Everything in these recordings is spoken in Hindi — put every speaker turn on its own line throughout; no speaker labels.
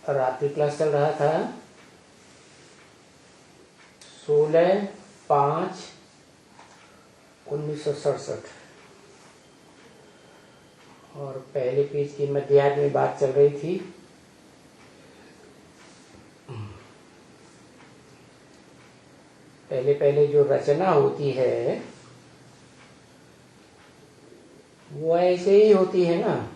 रात्रि क्लास चल रहा था 16/5/1967 और पहले पेज की मध्याह्न में बात चल रही थी पहले पहले जो रचना होती है वो ऐसे ही होती है ना।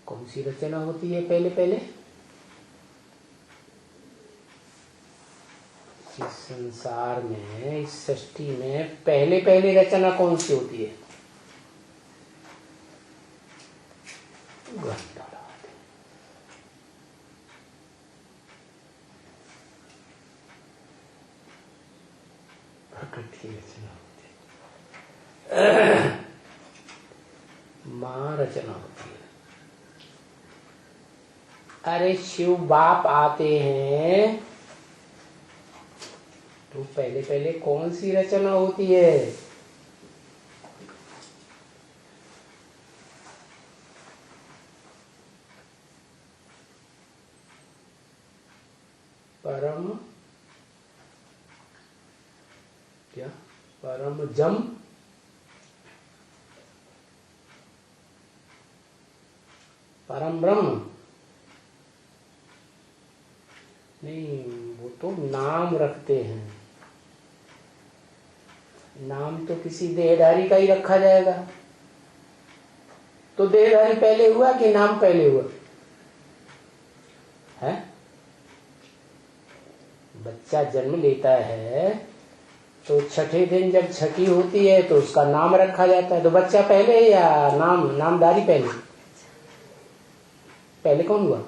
कौन सी रचना होती है पहले पहले? इस संसार में, इस सृष्टि में पहले पहले रचना कौन सी होती है? प्रकृति रचना होती है। मां रचना होती है। अरे शिव बाप आते हैं तो पहले पहले कौन सी रचना होती है? परम क्या? परम जम परम ब्रह्म नहीं, वो तो नाम रखते हैं। नाम तो किसी देहधारी का ही रखा जाएगा। तो देहधारी पहले हुआ कि नाम पहले हुआ है? बच्चा जन्म लेता है तो छठे दिन जब छठी होती है तो उसका नाम रखा जाता है। तो बच्चा पहले या नामधारी पहले? पहले कौन हुआ?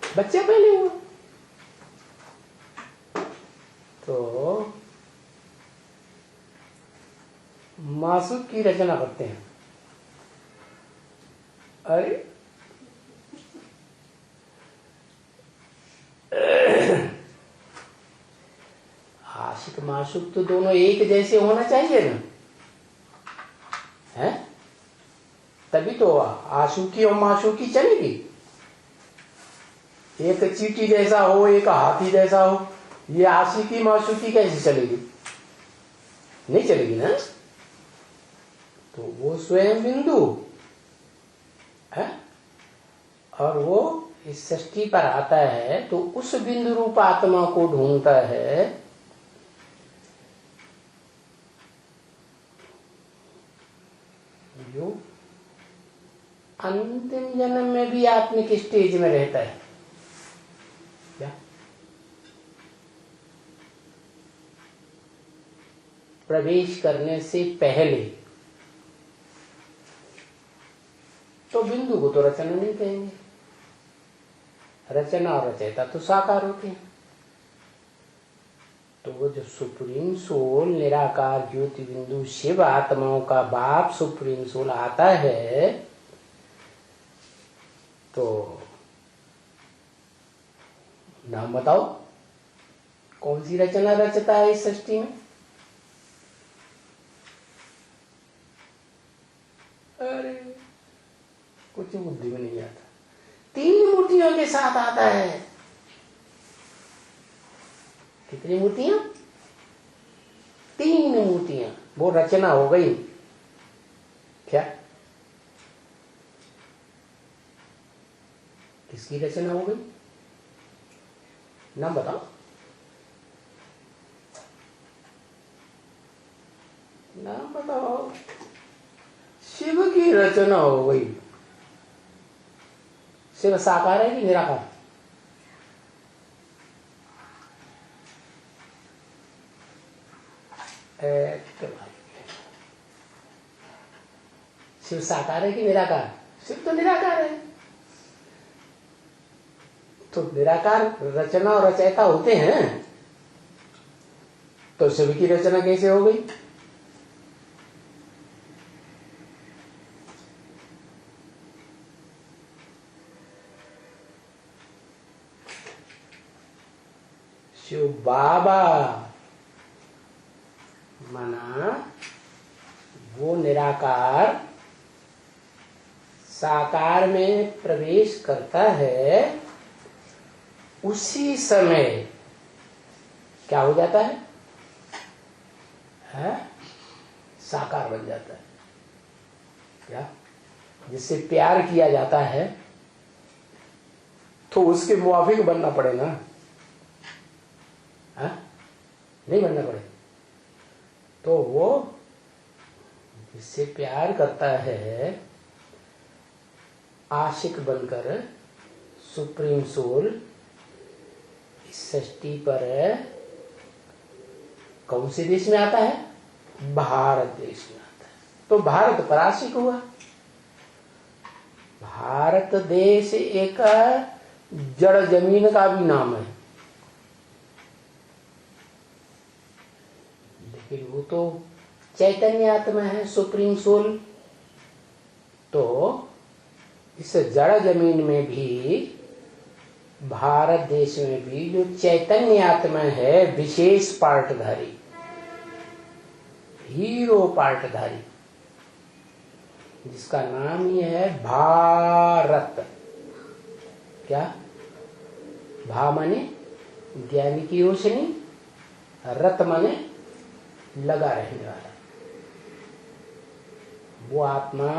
बच्चा पहले हुआ। तो मासूक की रचना करते हैं। अरे आशिक माशूक तो दोनों एक जैसे होना चाहिए ना, है? तभी तो आशुकी और माशूकी चलेगी। एक चींटी जैसा हो, एक हाथी जैसा हो, ये आशिकी माशूकी कैसे चलेगी? नहीं चलेगी ना। तो वो स्वयं बिंदु है और वो इस सृष्टि पर आता है तो उस बिंदु रूप आत्मा को ढूंढता है। जो अंतिम जन्म में भी आत्मिक स्टेज में रहता है। क्या? प्रवेश करने से पहले तो बिंदु को तो रचना नहीं कहेंगे। रचना और रचयिता तो साकार होते हैं। तो वो जो सुप्रीम सोल, निराकार ज्योति बिंदु शिव आत्माओं का बाप सुप्रीम सोल आता है तो नाम बताओ कौन सी रचना रचता है इस सृष्टि में? अरे कुछ बुद्धि में नहीं आता। 3 मूर्तियों के साथ आता है। कितनी मूर्तियां? 3 मूर्तियां। वो रचना हो गई क्या? किसकी रचना हो गई? नाम बताओ। नाम बताओ। शिव की रचना हो गई। शिव साकार है कि निराकार? शिव साकार है कि निराकार? शिव तो निराकार है। तो निराकार रचना और रचयिता होते हैं तो शिव की रचना कैसे हो गई? शिव बाबा मना वो निराकार साकार में प्रवेश करता है, उसी समय क्या हो जाता है? साकार बन जाता है। क्या? जिससे प्यार किया जाता है तो उसके मुआफिक बनना पड़े ना, नहीं बनना पड़े। तो वो जिससे प्यार करता है, आशिक बनकर सुप्रीम सोल इस सृष्टि पर कौन से देश में आता है? भारत देश में आता है। तो भारत पर आशिक हुआ। भारत देश एक जड़ जमीन का भी नाम है, लेकिन वो तो चैतन्य आत्मा है, सुप्रीम सोल। तो इस जड़ जमीन में भी, भारत देश में भी जो चैतन्य आत्मा है, विशेष पार्टधारी, हीरो पार्टधारी, जिसका नाम ही है भारत। क्या? भा माने ज्ञान की रोशनी, रत माने लगा रहने वाला। वो आत्मा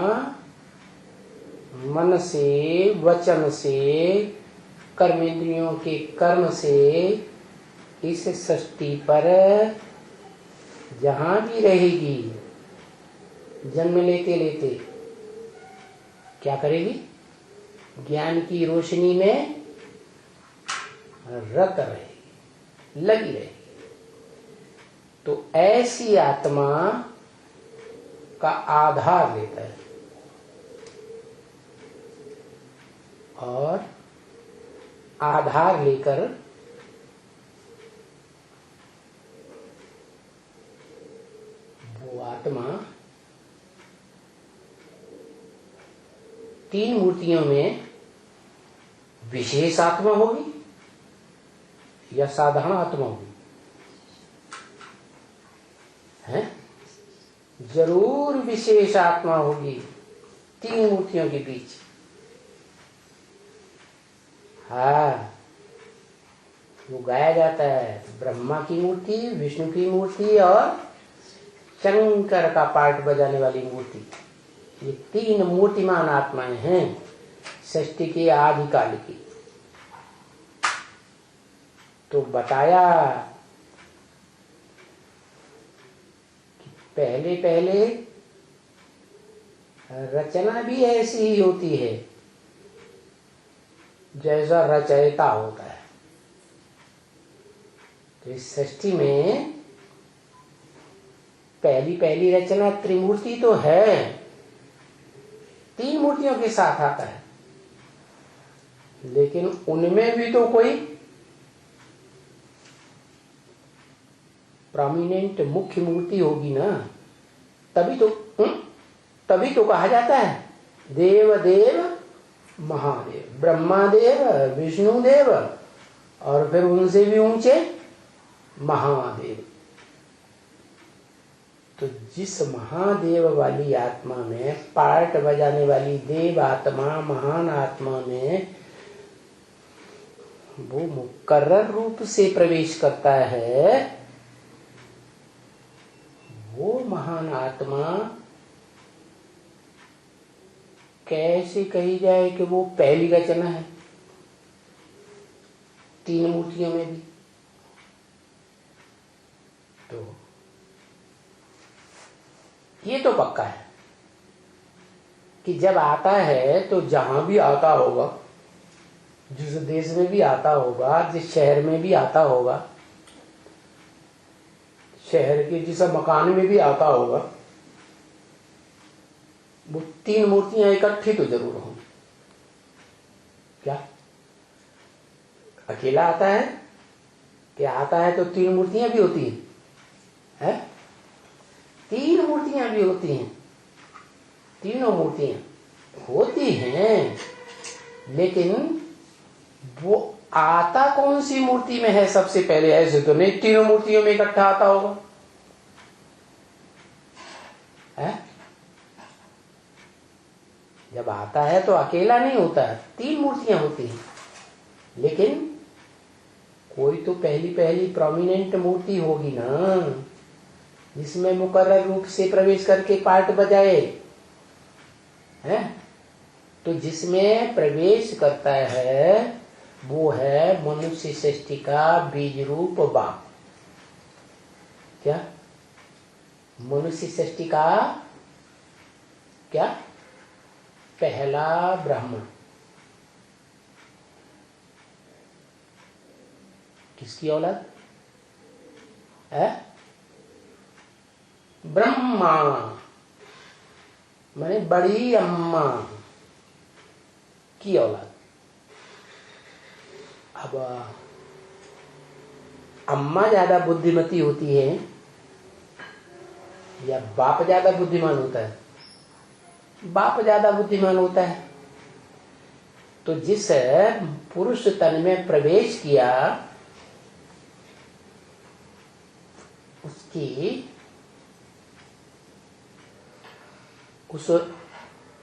मन से, वचन से, कर्मेंद्रियों के कर्म से इस सृष्टि पर जहां भी रहेगी, जन्म लेते लेते क्या करेगी? ज्ञान की रोशनी में रत रहेगी, लगी रहेगी। तो ऐसी आत्मा का आधार लेता है, और आधार लेकर वो आत्मा तीन मूर्तियों में विशेष आत्मा होगी या साधारण आत्मा होगी? है? जरूर विशेष आत्मा होगी तीन मूर्तियों के बीच। वो गाया जाता है, ब्रह्मा की मूर्ति, विष्णु की मूर्ति और शंकर का पार्ट बजाने वाली मूर्ति। ये तीन मूर्तिमान आत्माएं हैं सृष्टि के आदिकाल की। तो बताया कि पहले पहले रचना भी ऐसी ही होती है जैसा रचयिता होता है। तो इस सृष्टि में पहली पहली रचना त्रिमूर्ति तो है, तीन मूर्तियों के साथ आता है, लेकिन उनमें भी तो कोई प्रोमिनेंट मुख्य मूर्ति होगी ना, तभी तो कहा जाता है देव देव महादेव, ब्रह्मादेव, विष्णुदेव और फिर उनसे भी ऊंचे महादेव। तो जिस महादेव वाली आत्मा में, पार्ट बजाने वाली देव आत्मा, महान आत्मा में वो मुकर्रर रूप से प्रवेश करता है, वो महान आत्मा कैसे कही जाए कि वो पहली रचना है तीन मूर्तियों में भी? तो ये तो पक्का है कि जब आता है तो जहां भी आता होगा, जिस देश में भी आता होगा, जिस शहर में भी आता होगा, शहर के जिस मकान में भी आता होगा, वो तीन मूर्तियां इकट्ठी तो जरूर होंगी। क्या अकेला आता है कि आता है तो तीन मूर्तियां भी होती हैं? तीन मूर्तियां भी होती हैं, तीनों मूर्तियां होती हैं, लेकिन वो आता कौन सी मूर्ति में है सबसे पहले? ऐसे तो नहीं तीनों मूर्तियों में इकट्ठा आता होगा, है? जब आता है तो अकेला नहीं होता, 3 मूर्तियां होती हैं, लेकिन कोई तो पहली पहली प्रोमिनेंट मूर्ति होगी ना, जिसमें मुकर्रर रूप से प्रवेश करके पार्ट बजाए है। तो जिसमें प्रवेश करता है वो है मनुष्य सृष्टि का बीज रूप बाप। क्या? मनुष्य सृष्टि का क्या? पहला ब्राह्मण। किसकी औलाद है? ब्रह्मा, माने बड़ी अम्मा की औलाद। अब अम्मा ज्यादा बुद्धिमती होती है या बाप ज्यादा बुद्धिमान होता है? बाप ज्यादा बुद्धिमान होता है। तो जिस पुरुष तन में प्रवेश किया उस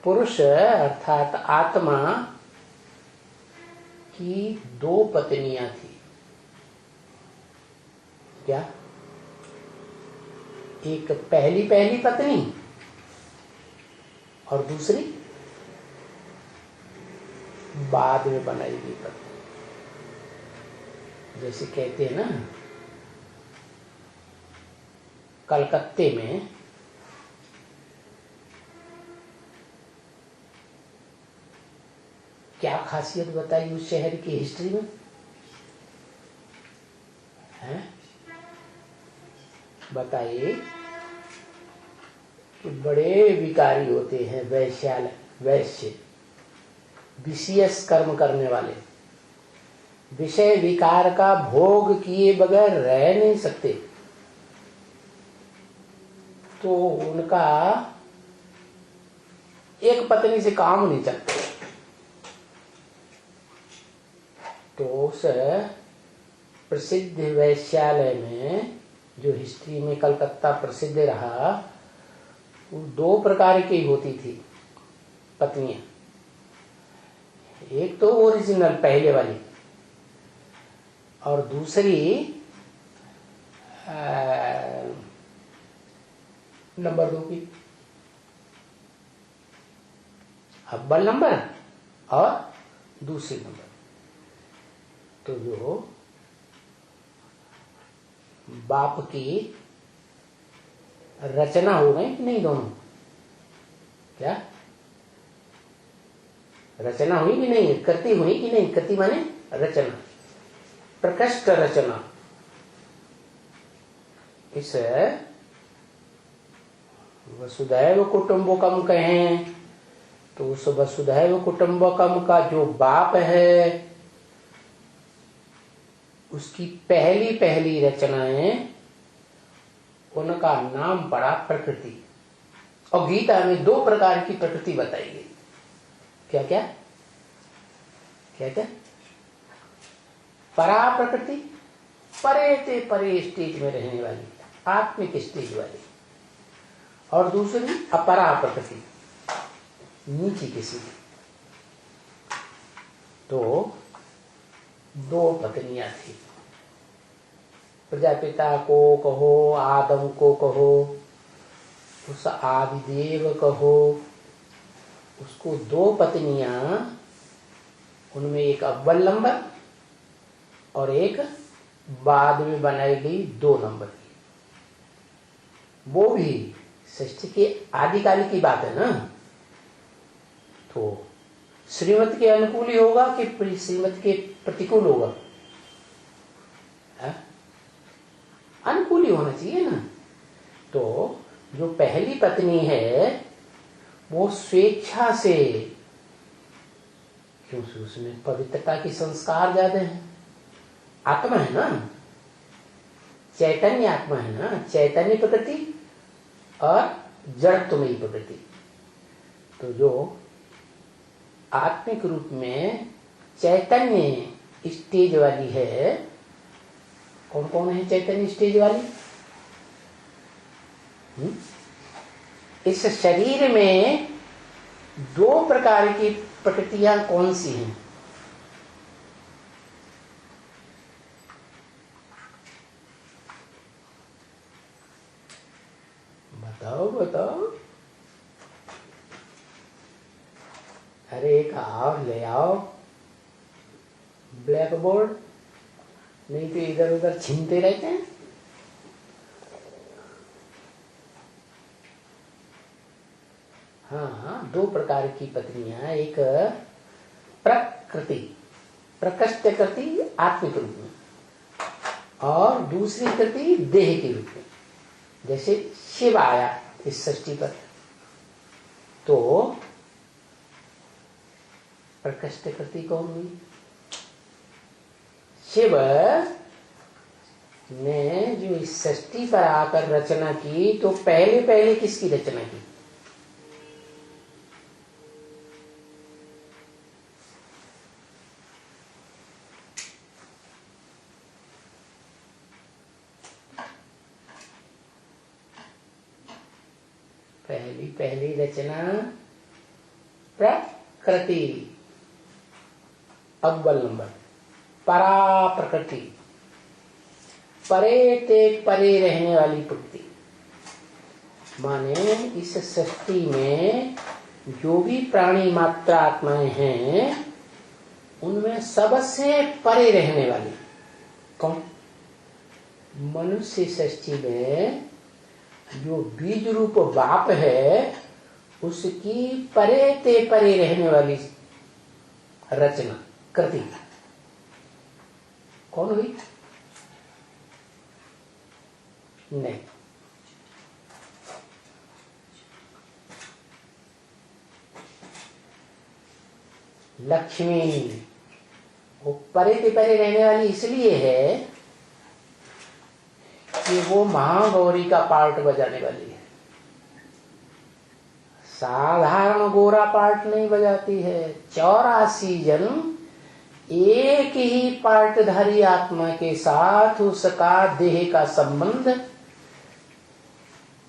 पुरुष अर्थात आत्मा की 2 पत्नियां थी। क्या? एक पहली पत्नी और दूसरी बाद में बनाई गई पत्नी। जैसे कहते हैं ना, कलकत्ते में क्या खासियत बताई उस शहर की हिस्ट्री में है? बताइए। कि बड़े विकारी होते हैं वैश्य, विशेष कर्म करने वाले, विषय विकार का भोग किए बगैर रह नहीं सकते। तो उनका एक पत्नी से काम नहीं चलता। तो उस प्रसिद्ध वैश्यालय में, जो हिस्ट्री में कलकत्ता प्रसिद्ध रहा, वो 2 प्रकार की होती थी पत्नियां। एक तो ओरिजिनल पहले वाली, और दूसरी नंबर 2 की, अव्वल नंबर और दूसरी नंबर। तो जो बाप की रचना हो गई कि नहीं दोनों? क्या रचना हुई कि नहीं? कृति हुई कि नहीं? कृति माने रचना, प्रकृष्ट रचना। इस वसुधैव कुटुंबकम कहें तो उस वसुधैव कुटुंबकम का जो बाप है, उसकी पहली रचनाएं, उनका नाम पड़ा प्रकृति। और गीता में 2 प्रकार की प्रकृति बताई गई। क्या क्या? क्या क्या? परा प्रकृति, परे से परे स्टेज में रहने वाली, आत्मिक स्टेज वाली, और दूसरी अपरा प्रकृति, नीचे किसी की। तो 2 पत्नियां थी। प्रजापिता को कहो, आदम को कहो, उस आदिदेव कहो, उसको 2 पत्नियां, उनमें एक अव्वल नंबर और एक बाद में बनाई गई 2 नंबर की। वो भी सृष्टि के आदिकाल की बात है ना। तो श्रीमत के अनुकूल ही होगा कि श्रीमत के प्रतिकूल होगा? अनुकूल ही होना चाहिए ना। तो जो पहली पत्नी है वो स्वेच्छा से, क्योंकि उसमें पवित्रता की संस्कार ज्यादा है, आत्मा है ना, चैतन्य आत्मा है ना, चैतन्य प्रकृति और जड़त्वमयी प्रकृति। तो जो आत्मिक रूप में चैतन्य स्टेज वाली है, कौन कौन है चैतन्य स्टेज वाली? इस शरीर में दो प्रकार की प्रकृतियां कौन सी हैं? बताओ बताओ। अरे एक और ले आओ ब्लैक बोर्ड, नहीं तो इधर उधर छीनते रहते हैं। हाँ, दो प्रकार की पत्नियां, एक प्रकृति प्रकृष्ट कृति आत्मिक रूप में, और दूसरी कृति देह के रूप में। जैसे शिव आया इस सृष्टि पर, तो प्रकृष्ट कृति कौन हुई? शिव ने जो इस सृष्टि पर आकर रचना की, तो पहले पहले किसकी रचना की? पहली रचना प्रकृति, अव्वल नंबर। परा प्रकृति, परे ते परे रहने वाली प्रकृति। माने इस सृष्टि में जो भी प्राणी मात्र आत्माएं हैं, उनमें सबसे परे रहने वाली कौन? मनुष्य सृष्टि में जो बीज रूप बाप है, उसकी परे ते परे रहने वाली रचना कृति कौन हुई? नहीं, लक्ष्मी। वो परे ते परे रहने वाली इसलिए है कि वो महागौरी का पार्ट बजाने वाली है। साधारण गोरा पार्ट नहीं बजाती है। 84 जन्म एक ही पार्टधारी आत्मा के साथ उसका देह का संबंध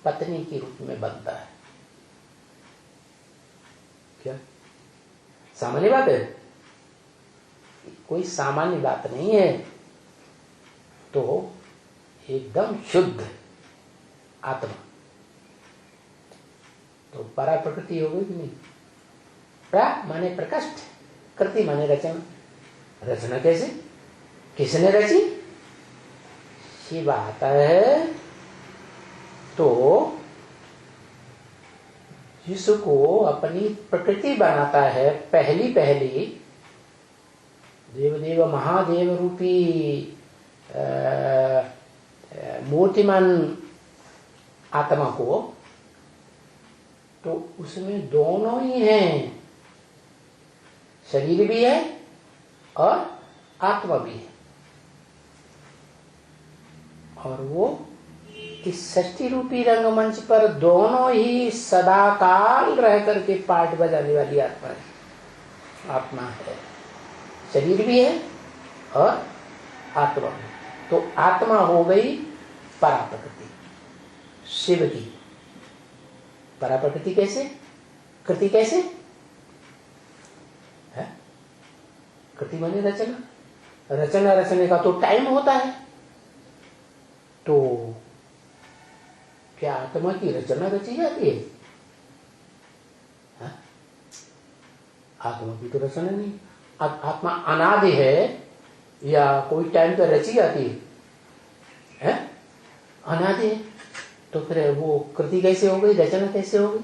पत्नी के रूप में बनता है। क्या सामान्य बात है? कोई सामान्य बात नहीं है। तो एकदम शुद्ध आत्मा तो परा प्रकृति हो गई कि नहीं? प्रा माने प्रकृष्ट, कृति माने रचना। रचना कैसे? किसने रची? शिव आता है तो जिसको अपनी प्रकृति बनाता है, पहली पहली देवदेव महादेव रूपी मूर्तिमान आत्मा को, तो उसमें दोनों ही हैं, शरीर भी है और आत्मा भी है। और वो इस सृष्टि रूपी रंगमंच पर दोनों ही सदा काल रह करके पार्ट बजाने वाली आत्मा है। शरीर भी है और आत्मा भी। तो आत्मा हो गई परा प्रकृति शिव की। परा प्रकृति कैसे? कृति कैसे है? कृति माने रचना। रचना रचने का तो टाइम होता है। तो क्या आत्मा की रचना रची जाती है? आत्मा की तो रचना नहीं। आत्मा अनादि है या कोई टाइम पर रची जाती है? अनादि है। तो फिर वो कृति कैसे हो गई? रचना कैसे हो गई?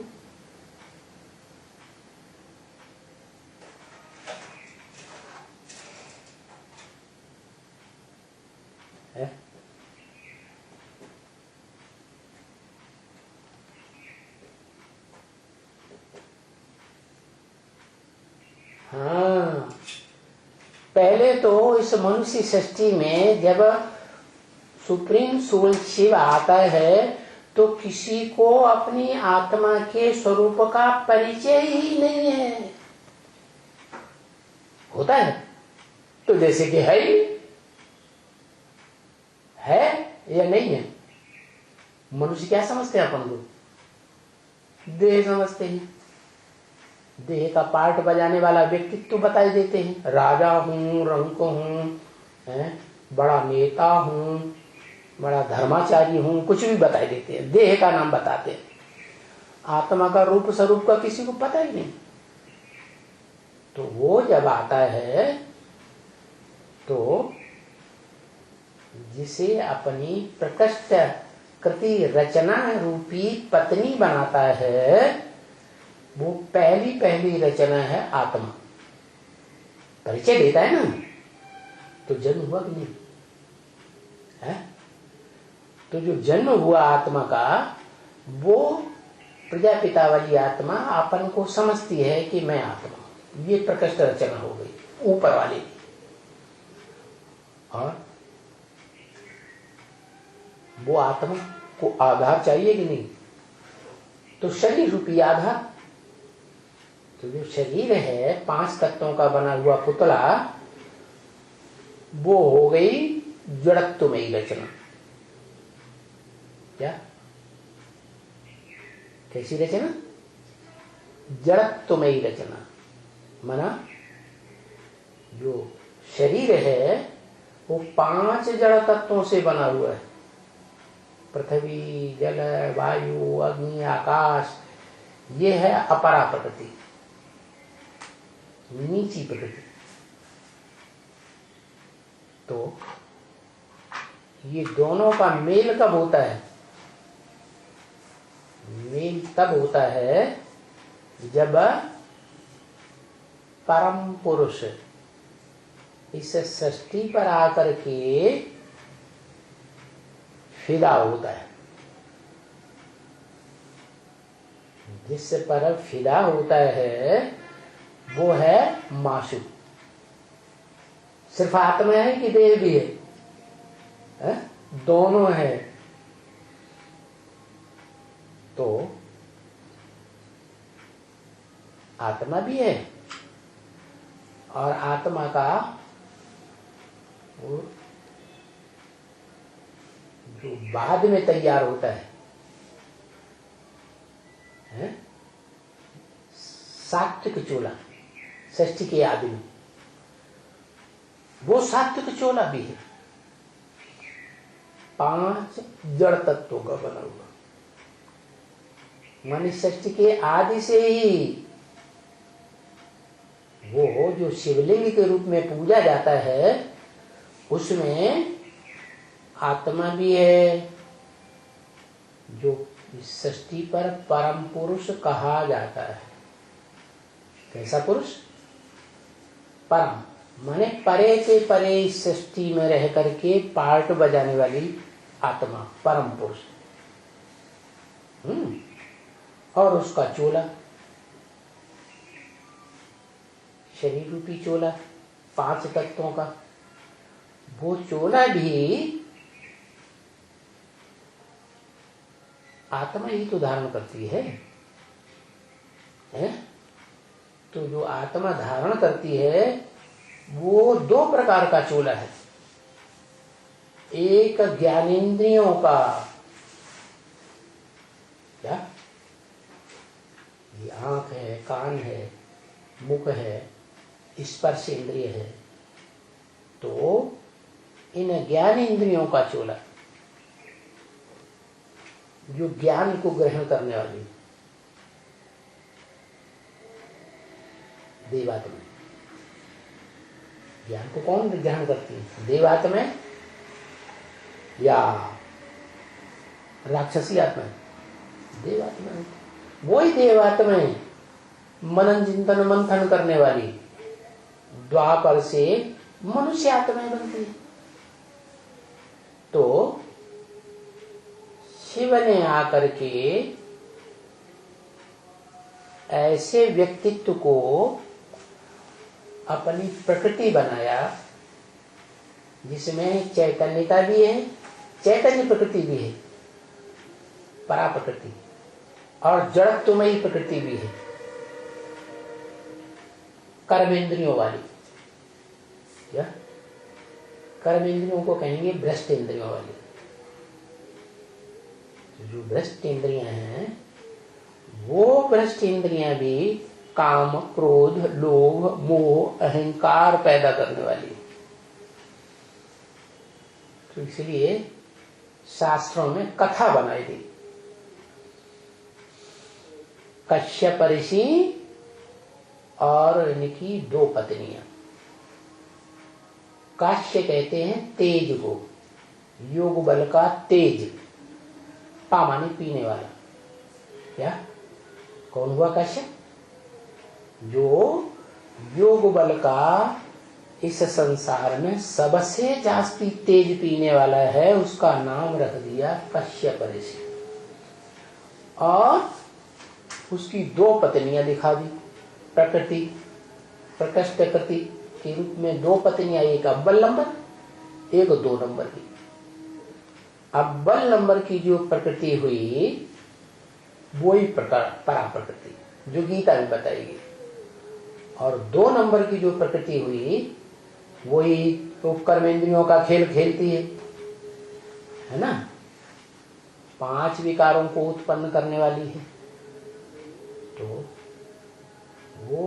हाँ, पहले तो इस मनुष्य सृष्टि में जब सुप्रीम सोल शिव आता है तो किसी को अपनी आत्मा के स्वरूप का परिचय ही नहीं है। होता है तो जैसे कि है या नहीं है। मनुष्य क्या समझते हैं? अपन को देह समझते हैं। देह का पार्ट बजाने वाला व्यक्तित्व बताई देते हैं। राजा हूँ, रंक हूँ, बड़ा नेता हूँ, बड़ा धर्माचारी हूँ, कुछ भी बताई देते हैं, देह का नाम बताते हैं। आत्मा का रूप स्वरूप का किसी को पता ही नहीं। तो वो जब आता है तो जिसे अपनी प्रकृष्ट कृति रचना रूपी पत्नी बनाता है, वो पहली रचना है आत्मा। परिचय देता है ना, तो जन्म हुआ कि नहीं है? तो जो जन्म हुआ आत्मा का, वो प्रजापिता वाली आत्मा अपन को समझती है कि मैं आत्मा हूं। ये प्रकृष्ट रचना हो गई ऊपर वाले की। और वो आत्मा को आधार चाहिए कि नहीं? तो शरीर रूपी आधार। तो जो शरीर है 5 तत्वों का बना हुआ पुतला, वो हो गई जड़त्वमयी रचना। क्या? कैसी रचना? जड़त्वमयी रचना। माना जो शरीर है वो 5 जड़ तत्वों से बना हुआ है। पृथ्वी, जल, वायु, अग्नि, आकाश। ये है अपरा प्रकृति, नीची प्रकृति। तो ये दोनों का मेल कब होता है? मेल तब होता है जब परम पुरुष इस सृष्टि पर आकर के फिदा होता है। जिस पर फिदा होता है वो है माशूक। सिर्फ आत्मा है कि देह भी है? दोनों है। तो आत्मा भी है और आत्मा का वो जो बाद में तैयार होता है, सात्विक चोला, षष्ठी के आदि में, वो सात्विक चोला भी है। 5 जड़ तत्वों का बना हुआ। मानी षष्ठी के आदि से ही वो जो शिवलिंग के रूप में पूजा जाता है, उसमें आत्मा भी है, जो इस सृष्टि पर परम पुरुष कहा जाता है। कैसा पुरुष? परम माने परे के परे इस सृष्टि में रह करके पार्ट बजाने वाली आत्मा, परम पुरुष। और उसका चोला, शरीर रूपी चोला 5 तत्वों का, वो चोला भी आत्मा ही तो धारण करती है? तो जो आत्मा धारण करती है वो 2 प्रकार का चोला है। एक ज्ञानेंद्रियों का, क्या? ये आंख है, कान है, मुख है, स्पर्श इंद्रिय है। तो इन ज्ञान इंद्रियों का चोला, जो ज्ञान को ग्रहण करने वाली देवात्मा। ज्ञान को कौन ग्रहण करती है? देवात्मा या राक्षसी आत्मा? देवात्मा। वही देवात्मा मनन चिंतन मंथन करने वाली द्वापर से मनुष्य आत्माएं बनती है। तो शिव ने आकर के ऐसे व्यक्तित्व को अपनी प्रकृति बनाया जिसमें चैतन्यता भी है, चैतन्य प्रकृति भी है, परा प्रकृति, और जड़त्वमयी प्रकृति भी है, कर्मेंद्रियों वाली। क्या? कर्मेंद्रियों को कहेंगे भ्रष्ट इंद्रियों वाली। जो भ्रष्ट इंद्रियां हैं, वो भ्रष्ट इंद्रियां भी काम, क्रोध, लोभ, मोह, अहंकार पैदा करने वाली है। तो इसलिए शास्त्रों में कथा बनाई गई। कश्यप ऋषि और इनकी 2 पत्नियां। काश्य कहते हैं तेज को, योग बल का तेज, पामानी पीने वाला। क्या कौन हुआ काश्यप? जो योग बल का इस संसार में सबसे जास्ती तेज पीने वाला है, उसका नाम रख दिया कश्यप ऋषि। और उसकी 2 पत्नियां दिखा दी। प्रकृति, प्रकृष्ट कृति के रूप में 2 पत्नियां, एक अव्वल नंबर, एक 2 नंबर की। अव्वल नंबर की जो प्रकृति हुई वही परा प्रकृति, जो गीता में बताएगी। और 2 नंबर की जो प्रकृति हुई वही तो कर्मेंद्रियों का खेल खेलती है ना, 5 विकारों को उत्पन्न करने वाली है। तो वो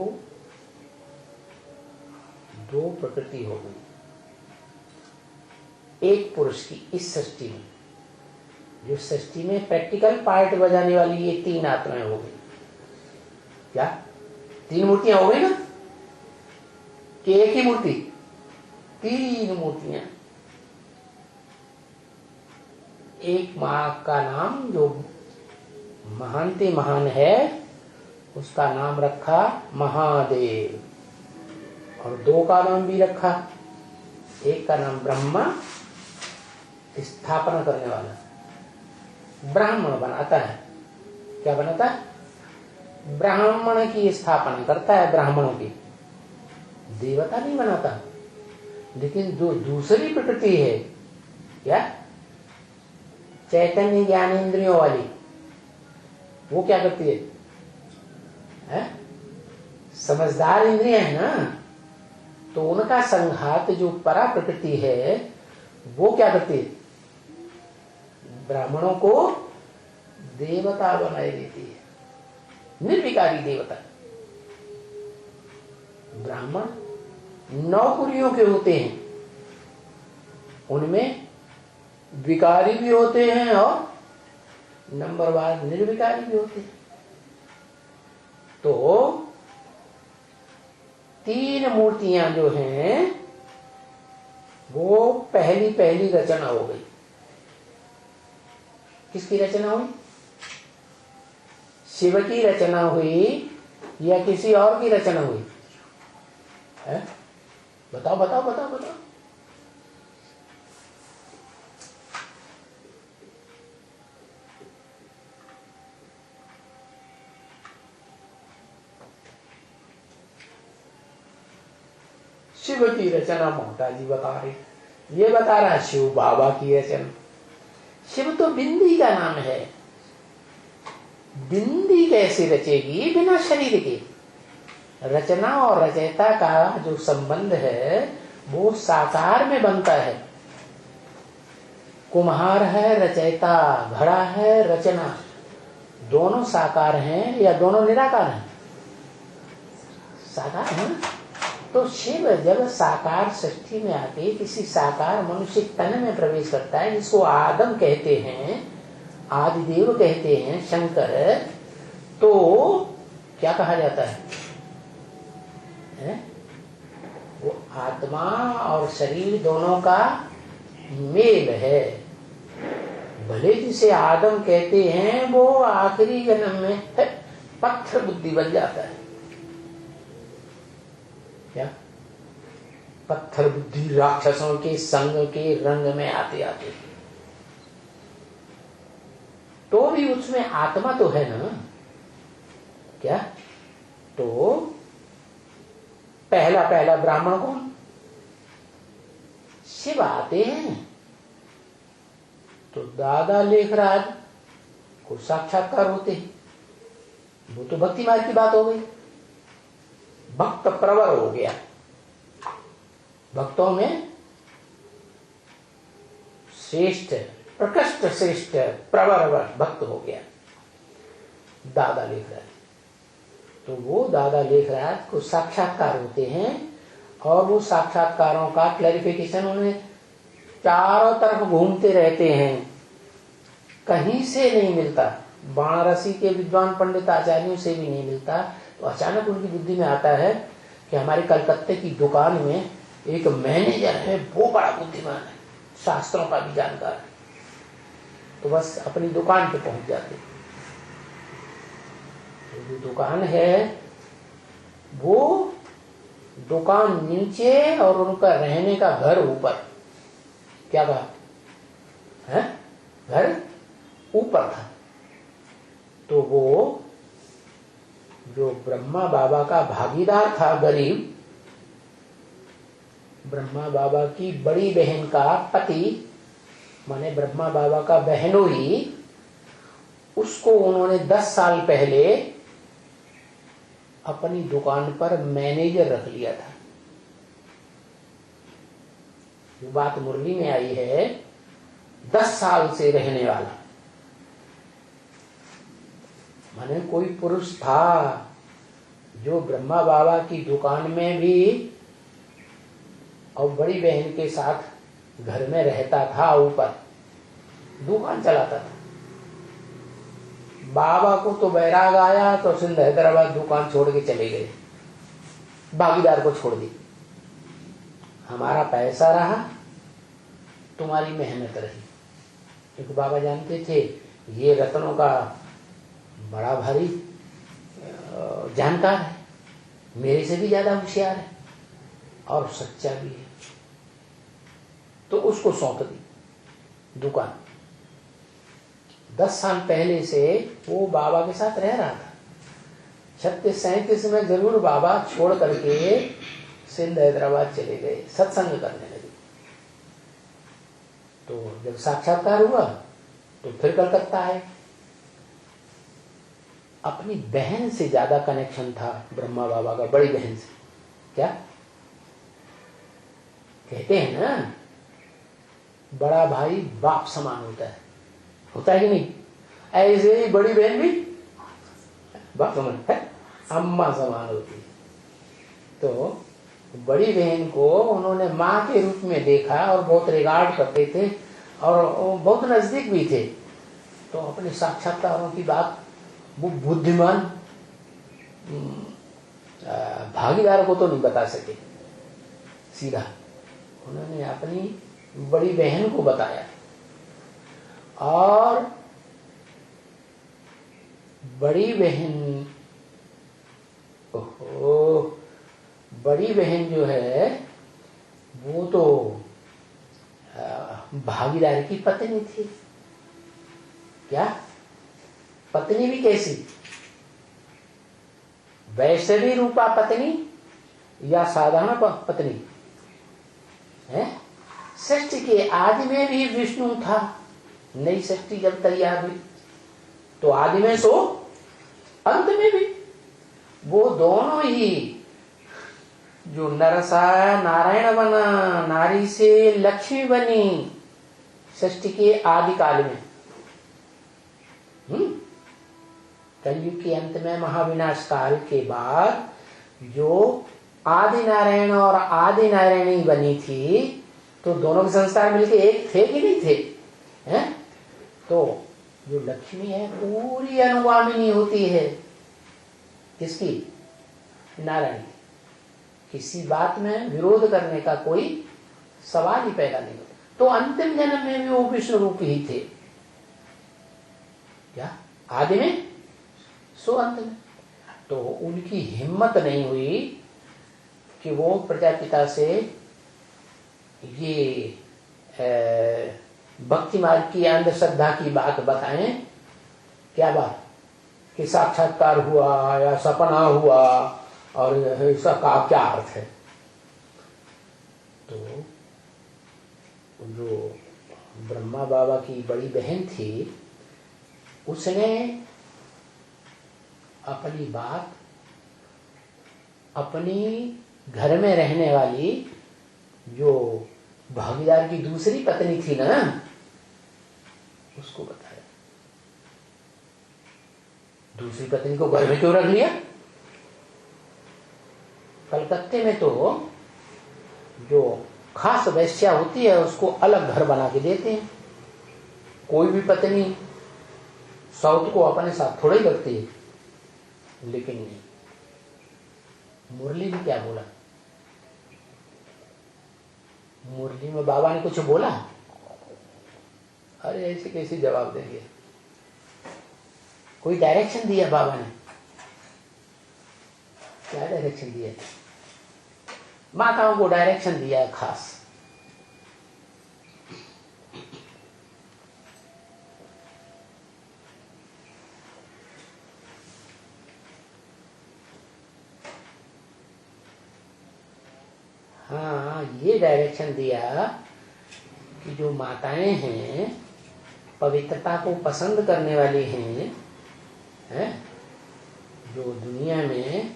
2 प्रकृति हो गई एक पुरुष की इस सृष्टि में। जो सृष्टि में प्रैक्टिकल पार्ट बजाने वाली ये 3 आत्माएं हो गई। क्या 3 मूर्तियां हो गई ना, कि एक ही मूर्ति? 3 मूर्तियां। एक मां का नाम जो महानते महान है, उसका नाम रखा महादेव, और 2 का नाम भी रखा। एक का नाम ब्रह्मा, स्थापना करने वाला, ब्राह्मण बनाता है। क्या बनाता है? ब्राह्मण की स्थापना करता है, ब्राह्मणों की। देवता नहीं बनाता। लेकिन जो दूसरी प्रकृति है, क्या चैतन्य ज्ञानेंद्रियों वाली, वो क्या करती है? समझदार इंद्रियां है ना, तो उनका संघात जो परा प्रकृति है वो क्या करती है? ब्राह्मणों को देवता बनाई देती है, निर्विकारी देवता। ब्राह्मण 9 कुलियों के होते हैं, उनमें विकारी भी होते हैं और नंबरवार निर्विकारी भी होते हैं। तो 3 मूर्तियां जो हैं वो पहली रचना हो गई। किसकी रचना हुई? शिव की रचना हुई या किसी और की रचना हुई है? बताओ बताओ बताओ बताओ। शिव की रचना मोहता जी बता रहे, ये बता रहा शिव बाबा की रचना। शिव तो बिंदी का नाम है। बिंदी कैसे रचेगी बिना शरीर के? रचना और रचयिता का जो संबंध है वो साकार में बनता है। कुम्हार है रचयिता, घड़ा है रचना, दोनों साकार हैं या दोनों निराकार हैं? साकार है ना। तो शिव जब साकार सृष्टि में आके किसी साकार मनुष्य तन में प्रवेश करता है, जिसको आदम कहते हैं, आदिदेव कहते हैं, शंकर, तो क्या कहा जाता है? वो आत्मा और शरीर दोनों का मेल है। भले जिसे आदम कहते हैं वो आखिरी जन्म में पत्थर बुद्धि बन जाता है। क्या पत्थर बुद्धि राक्षसों के संग के रंग में आते आते, तो भी उसमें आत्मा तो है ना। क्या तो पहला ब्राह्मण कौन? शिव आते हैं। तो दादा लेखराज को साक्षात्कार होते हैं, वो तो भक्ति मार्ग की बात हो गई। भक्त प्रवर हो गया, भक्तों में श्रेष्ठ, प्रकृष्ट श्रेष्ठ प्रवर भक्त हो गया दादा लेखराज। तो वो दादा लेख रहा है, कुछ साक्षात्कार होते हैं और वो साक्षात्कारों का क्लैरिफिकेशन उन्हें चारों तरफ घूमते रहते हैं, कहीं से नहीं मिलता, वाराणसी के विद्वान पंडित आचार्यों से भी नहीं मिलता। तो अचानक उनकी बुद्धि में आता है कि हमारे कलकत्ते की दुकान में एक मैनेजर है, वो बड़ा बुद्धिमान है, शास्त्रों का भी जानकार है। तो बस अपनी दुकान पे पहुंच जाते। तो जो दुकान है वो दुकान नीचे और उनका रहने का घर ऊपर। क्या कहा है? घर ऊपर था। तो वो जो ब्रह्मा बाबा का भागीदार था, गरीब, ब्रह्मा बाबा की बड़ी बहन का पति, माने ब्रह्मा बाबा का बहनोई, उसको उन्होंने 10 साल पहले अपनी दुकान पर मैनेजर रख लिया था। जो बात मुरली में आई है, 10 साल से रहने वाला, माने कोई पुरुष था जो ब्रह्मा बाबा की दुकान में भी और बड़ी बहन के साथ घर में रहता था, ऊपर दुकान चलाता था। बाबा को तो बैराग आया तो सिंध हैदराबाद दुकान छोड़ के चले गए, भागीदार को छोड़ दी। हमारा पैसा रहा, तुम्हारी मेहनत रही। क्योंकि बाबा जानते थे ये रत्नों का बड़ा भारी जानकार है, मेरे से भी ज्यादा होशियार है और सच्चा भी है। तो उसको सौंप दी दुकान। 10 साल पहले से वो बाबा के साथ रह रहा था। 36-37 में जरूर बाबा छोड़ करके सिंध हैदराबाद चले गए, सत्संग करने लगे। तो जब साक्षात्कार हुआ तो फिर कलकत्ता आए। अपनी बहन से ज्यादा कनेक्शन था ब्रह्मा बाबा का, बड़ी बहन से। क्या कहते हैं ना, बड़ा भाई बाप समान होता है कि नहीं? ऐसे ही बड़ी बहन भी बाप समान है, अम्मा समान होती है। तो बड़ी बहन को उन्होंने माँ के रूप में देखा और बहुत रिगार्ड करते थे और बहुत नजदीक भी थे। तो अपने साक्षात्कारों की बात वो बुद्धिमान भागीदार को तो नहीं बता सके, सीधा उन्होंने अपनी बड़ी बहन को बताया। और बड़ी बहन जो है वो तो भागीदार की पत्नी थी। क्या पत्नी भी कैसी? वैष्णवी रूपा पत्नी या साधारण पत्नी है? सृष्टि के आदि में भी विष्णु था। नई सृष्टि जब तैयार हुई तो आदि में सो अंत में भी वो दोनों ही, जो नरसा नारायण बना, नारी से लक्ष्मी बनी सृष्टि के आदि काल में। कलयुग के अंत में महाविनाश काल के बाद जो आदि नारायण और आदि नारायणी बनी थी, तो दोनों के संस्कार मिलके एक थे कि नहीं थे? हैं? तो जो लक्ष्मी है पूरी अनुगामिनी होती है किसकी? नारायण। किसी बात में विरोध करने का कोई सवाल ही पैदा नहीं होता। तो अंतिम जन्म में भी वो विष्णु रूप ही थे। क्या आदि में सो अंत में। तो उनकी हिम्मत नहीं हुई कि वो प्रजापिता से ये भक्ति मार्ग की अंधश्रद्धा की बात बताएं। क्या बात? कि साक्षात्कार हुआ या सपना हुआ और इसका क्या अर्थ है? तो जो ब्रह्मा बाबा की बड़ी बहन थी, उसने अपनी बात अपनी घर में रहने वाली जो भागीदार की दूसरी पत्नी थी ना, उसको बताया। दूसरी पत्नी को घर में क्यों रख लिया? कलकत्ते में तो जो खास वैश्या होती है उसको अलग घर बना के देते हैं। कोई भी पत्नी साउथ को अपने साथ थोड़ा ही रखती है। लेकिन नहीं, मुरली ने क्या बोला? मुरली में बाबा ने कुछ बोला? अरे ऐसे कैसे जवाब देंगे? कोई डायरेक्शन दिया बाबा ने? क्या डायरेक्शन दिया? माताओं को डायरेक्शन दिया है खास। हाँ, ये डायरेक्शन दिया कि जो माताएं हैं पवित्रता को पसंद करने वाली हैं, जो दुनिया में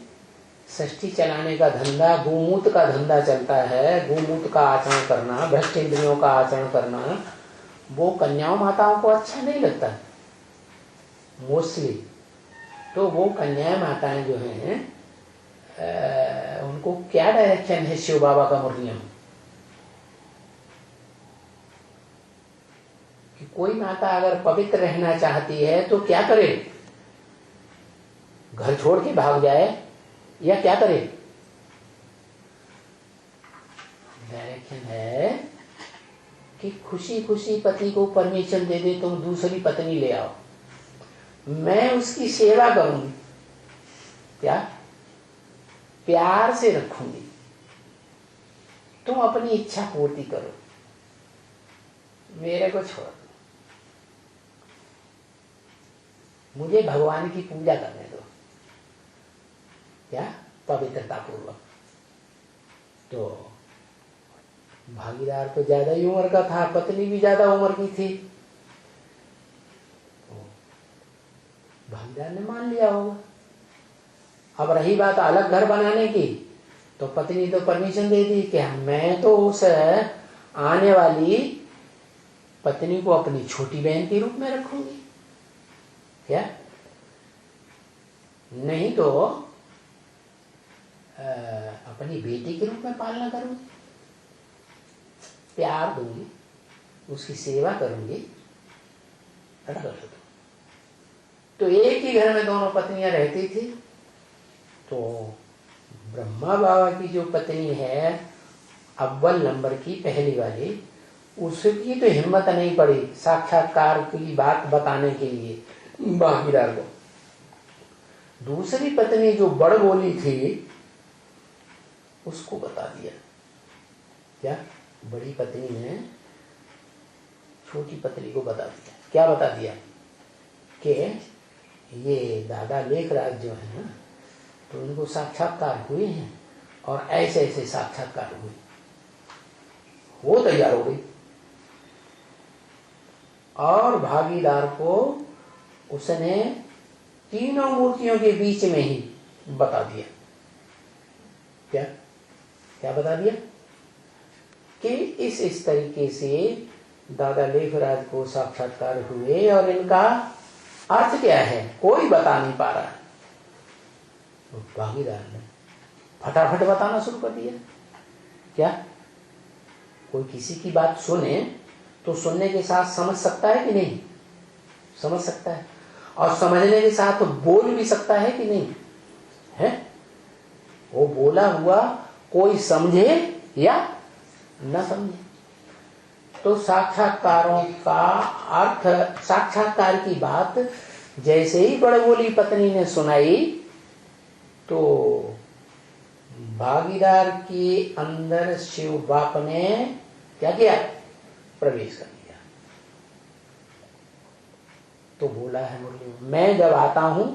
षष्ठी चलाने का धंधा, गोमूत्र का धंधा चलता है, गोमूत्र का आचरण करना, भ्रष्ट इंद्रियों का आचरण करना, वो कन्याओं माताओं को अच्छा नहीं लगता मोस्टली। तो वो कन्या माताएं जो हैं उनको क्या डायरेक्शन है शिव बाबा का मुरलियों में? कि कोई माता अगर पवित्र रहना चाहती है तो क्या करे? घर छोड़ के भाग जाए या क्या करे? डायरेक्शन है कि खुशी खुशी पति को परमिशन दे दे, तुम दूसरी पत्नी ले आओ, मैं उसकी सेवा करूंगी, क्या प्यार से रखूंगी, तुम अपनी इच्छा पूर्ति करो, मेरे को छोड़ दो, मुझे भगवान की पूजा करने दो, क्या पवित्रता पूर्वक। तो भागीदार तो ज्यादा ही उम्र का था, पत्नी भी ज्यादा उम्र की थी, तो भागीदार ने मान लिया होगा। अब रही बात अलग घर बनाने की, तो पत्नी तो परमिशन दे दी कि मैं तो उस आने वाली पत्नी को अपनी छोटी बहन के रूप में रखूंगी, क्या नहीं तो अपनी बेटी के रूप में पालना करूंगी, प्यार दूंगी, उसकी सेवा करूंगी। तो एक ही घर में दोनों पत्नियां रहती थी। तो ब्रह्मा बाबा की जो पत्नी है अव्वल नंबर की, पहली वाली, उसकी तो हिम्मत नहीं पड़ी साक्षात्कार की बात बताने के लिए भागीदार को। दूसरी पत्नी जो बड़ बोली थी उसको बता दिया। क्या? बड़ी पत्नी ने छोटी पत्नी को बता दिया। क्या बता दिया? कि ये दादा लेखराज जो है ना, तो उनको साक्षात्कार हुए हैं और ऐसे ऐसे साक्षात्कार हुए। वो तैयार हो गई और भागीदार को उसने तीनों मूर्तियों के बीच में ही बता दिया। क्या क्या बता दिया? कि इस तरीके से दादा लेखराज को साक्षात्कार हुए और इनका अर्थ क्या है कोई बता नहीं पा रहा। तो भागीदार ने फटाफट बताना शुरू कर दिया। क्या? कोई किसी की बात सुने तो सुनने के साथ समझ सकता है कि नहीं? समझ सकता है, और समझने के साथ बोल भी सकता है कि नहीं है? वो बोला हुआ कोई समझे या न समझे। तो साक्षात्कारों का अर्थ, साक्षात्कार की बात जैसे ही बड़बोली पत्नी ने सुनाई तो भागीदार के अंदर शिव बाप ने क्या किया? प्रवेश कर दिया। तो बोला है मुरली, मैं जब आता हूं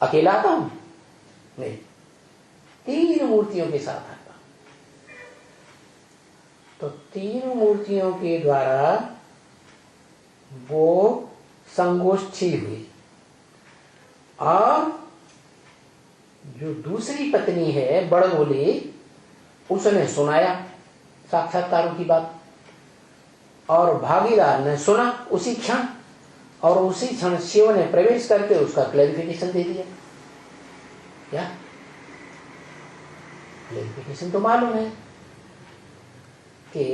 अकेला आता हूं नहीं, 3 मूर्तियों के साथ आता हूं। तो 3 मूर्तियों के द्वारा वो संगोष्ठी हुई और जो दूसरी पत्नी है बड़बोली, उसने सुनाया साक्षात्कारों की बात और भागीदार ने सुना उसी क्षण, और उसी क्षण शिव ने प्रवेश करके उसका क्लैरिफिकेशन दे दिया। क्या? क्लैरिफिकेशन तो मालूम है कि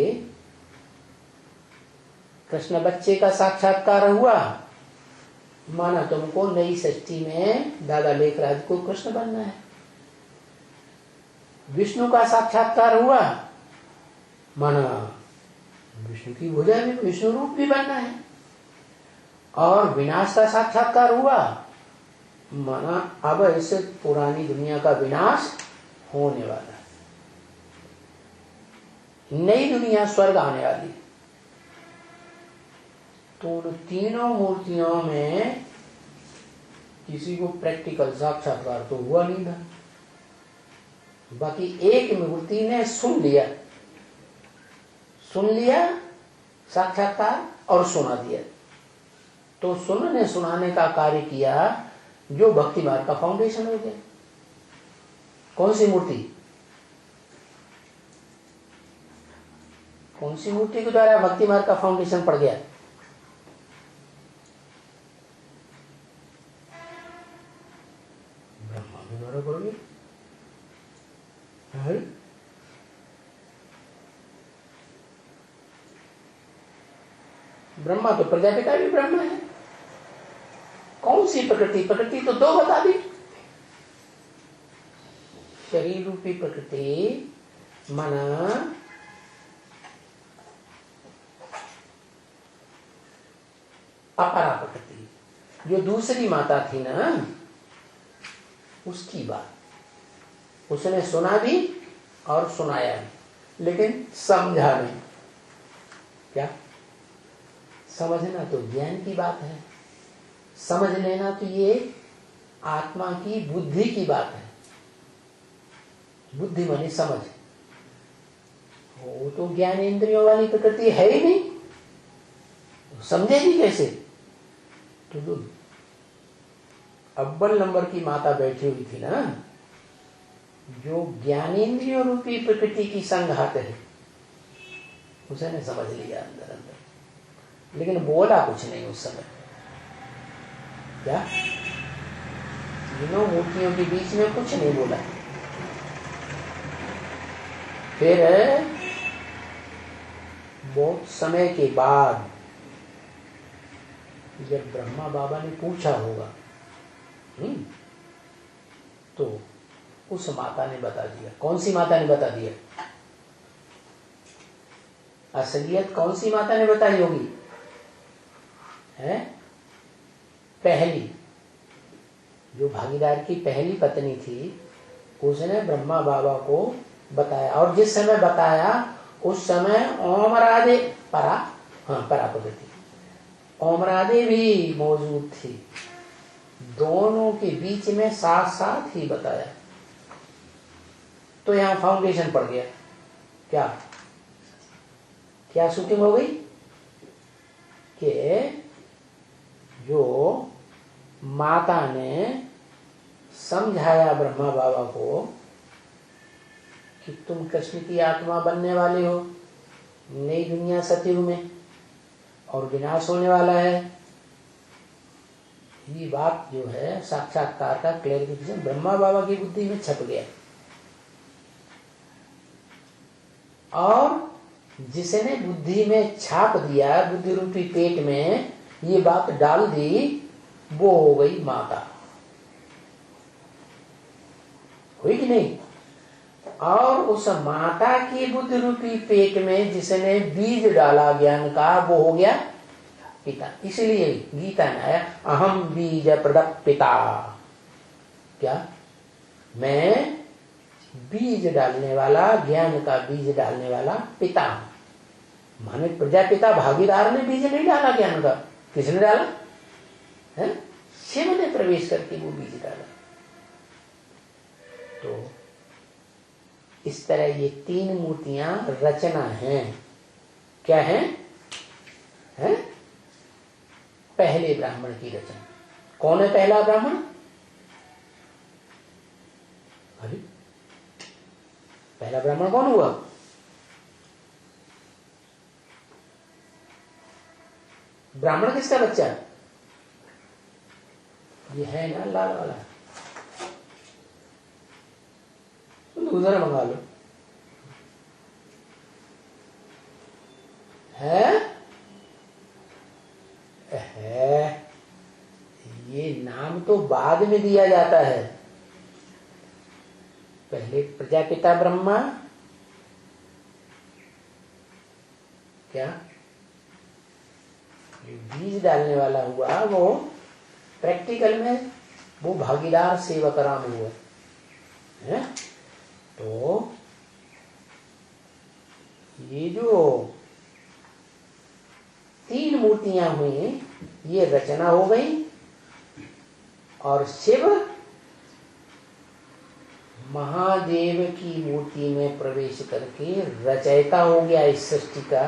कृष्ण बच्चे का साक्षात्कार हुआ, माना तुमको नई सृष्टि में दादा लेखराज को कृष्ण बनना है। विष्णु का साक्षात्कार हुआ, माना विष्णु की भुजा में विष्णु रूप भी बनना है। और विनाश का साक्षात्कार हुआ, माना अब इस पुरानी दुनिया का विनाश होने वाला है, नई दुनिया स्वर्ग आने वाली है। तो उन तीनों मूर्तियों में किसी को प्रैक्टिकल साक्षात्कार तो हुआ नहीं था। बाकी एक मूर्ति ने सुन लिया साक्षात्कार और सुना दिया। तो सुनने सुनाने का कार्य किया जो भक्ति मार्ग का फाउंडेशन हो गया। कौन सी मूर्ति? कौन सी मूर्ति के द्वारा भक्ति मार्ग का फाउंडेशन पड़ गया? ब्रह्मा के द्वारा पड़ गया। ब्रह्मा तो प्रजापिता भी ब्रह्मा है। कौन सी प्रकृति? प्रकृति तो दो बता दी। शरीर रूपी प्रकृति, मन, अपरा प्रकृति, जो दूसरी माता थी ना, उसकी बात उसने सुना भी और सुनाया भी, लेकिन समझा नहीं। क्या समझना तो ज्ञान की बात है, समझ लेना तो ये आत्मा की बुद्धि की बात है। बुद्धि माने समझ, वो तो ज्ञान इंद्रियों वाली प्रकृति है ही नहीं, समझेगी कैसे? तो जो अव्वल नंबर की माता बैठी हुई थी ना, जो ज्ञानेन्द्रियों रूपी प्रकृति की संघात है, उसने समझ लिया अंदर अंदर, लेकिन बोला कुछ नहीं उस समय। क्या? तीनों मूर्तियों के बीच में कुछ नहीं बोला। फिर बहुत समय के बाद जब ब्रह्मा बाबा ने पूछा होगा, तो उस माता ने बता दिया। कौन सी माता ने बता दिया? असलियत कौन सी माता ने बताई होगी? है पहली, जो भागीदार की पहली पत्नी थी, उसने ब्रह्मा बाबा को बताया। और जिस समय बताया उस समय ओम राधे परा प्रकृति ओम राधे भी मौजूद थी। दोनों के बीच में साथ साथ ही बताया। तो यहां फाउंडेशन पड़ गया। क्या क्या शूटिंग हो गई कि जो माता ने समझाया ब्रह्मा बाबा को कि तुम कृष्ण की आत्मा बनने वाले हो, नई दुनिया सतयुग में, और विनाश होने वाला है। ये बात जो है साक्षात्कार का क्लैरिफिकेशन ब्रह्मा बाबा की बुद्धि में छप गया। और जिसने बुद्धि में छाप दिया, बुद्धि रूपी पेट में ये बात डाल दी, वो हो गई माता। हुई कि नहीं? और उस माता की बुद्धि रूपी पेट में जिसने बीज डाला ज्ञान का, वो हो गया पिता। इसलिए गीता में आया अहम बीज प्रदः पिता। क्या? मैं बीज डालने वाला, ज्ञान का बीज डालने वाला पिता हूं। माने प्रजापिता भागीदार ने बीज नहीं डाला ज्ञान का। किसने डाला? है शिव ने प्रवेश करके वो बीज डाला। तो इस तरह ये तीन मूर्तियां रचना हैं। क्या है? पहले ब्राह्मण की रचना। कौन है पहला ब्राह्मण? अरे पहला ब्राह्मण कौन हुआ? ब्राह्मण किसका बच्चा? ये है ना लाल वाला। दूसरा मंगा लो। है ये नाम तो बाद में दिया जाता है। पहले प्रजापिता ब्रह्मा, क्या जो बीज डालने वाला हुआ वो प्रैक्टिकल में वो भागीदार सेवक राम हुआ है। तो ये जो 3 मूर्तियां हुई ये रचना हो गई, और शिव महादेव की मूर्ति में प्रवेश करके रचयिता हो गया इस सृष्टि का,